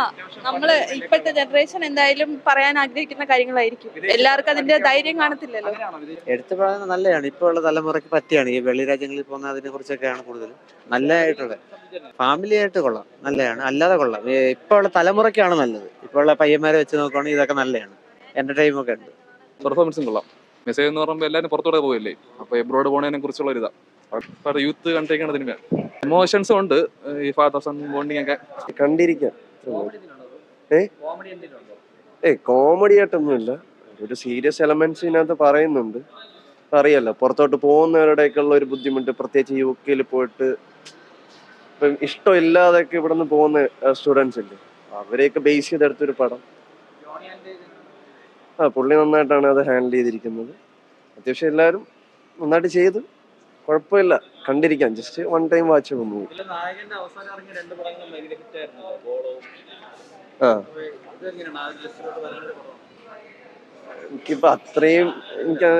ആ, നമ്മള് ഇപ്പോഴത്തെ ജനറേഷൻ എന്തായാലും പറയാൻ ആഗ്രഹിക്കുന്ന കാര്യങ്ങളായിരിക്കും. എല്ലാവർക്കും അതിന്റെ ധൈര്യം കാണത്തില്ലല്ലോ. എടുത്തു പറയുന്നത് നല്ലതാണ്. ഇപ്പോൾ ഉള്ള തലമുറയ്ക്ക് പറ്റിയാണ് ഈ വെളി രാജ്യങ്ങളിൽ പോകുന്ന അതിനെ കുറിച്ചൊക്കെയാണ് കൂടുതൽ നല്ലതായിട്ടുള്ളത്. ഫാമിലി ആയിട്ട് കൊള്ളാം, നല്ലതാണ്. അല്ലാതെ കൊള്ളാം. ഇപ്പോൾ ഉള്ള തലമുറയ്ക്കാണ് നല്ലത്. ഇപ്പോൾ ഉള്ള പയ്യന്മാരെ വെച്ച് നോക്കുകയാണെങ്കിൽ ഇതൊക്കെ നല്ലതാണ്. എന്റർടൈം ഒക്കെ ഉണ്ട്. പെർഫോമൻസും കൊള്ളാം. മെസ്സേജ് എന്ന് പറയുമ്പോൾ എല്ലാവരും പുറത്തോടെ പോകല്ലേ, അപ്പോൾ എബ്രോഡ് പോകുന്നതിനെ കുറിച്ചുള്ള ഒരു ഇതാണ് യൂത്ത് കണ്ടിരിക്കുന്ന സിനിമ. ഇമോഷൻസും ഉണ്ട്, ഈ ഫാദർ സൺ ബോണ്ടിങ് ഒക്കെ. കണ്ടിരിക്കാം. കോമഡി ആയിട്ടൊന്നുമില്ല, ഒരു സീരിയസ് എലമെന്റ്സ് ഇതിനകത്ത് പറയുന്നുണ്ട്. അറിയാലോ, പുറത്തോട്ട് പോകുന്നവരുടെയൊക്കെ ഉള്ള ഒരു ബുദ്ധിമുട്ട്, പ്രത്യേകിച്ച് യു കെയിൽ പോയിട്ട് ഇപ്പം ഇഷ്ടമില്ലാതൊക്കെ ഇവിടെ നിന്ന് പോകുന്ന സ്റ്റുഡൻസ് ഇല്ലേ, അവരെയൊക്കെ ബേസ് ചെയ്തെടുത്തൊരു പടം. പുള്ളി നന്നായിട്ടാണ് അത് ഹാൻഡിൽ ചെയ്തിരിക്കുന്നത്. അത്യാവശ്യം എല്ലാവരും നന്നായിട്ട് ചെയ്ത്, കുഴപ്പമില്ല, കണ്ടിരിക്കാം. Just one time watch movie. എനിക്കിപ്പോ അത്രയും എനിക്ക്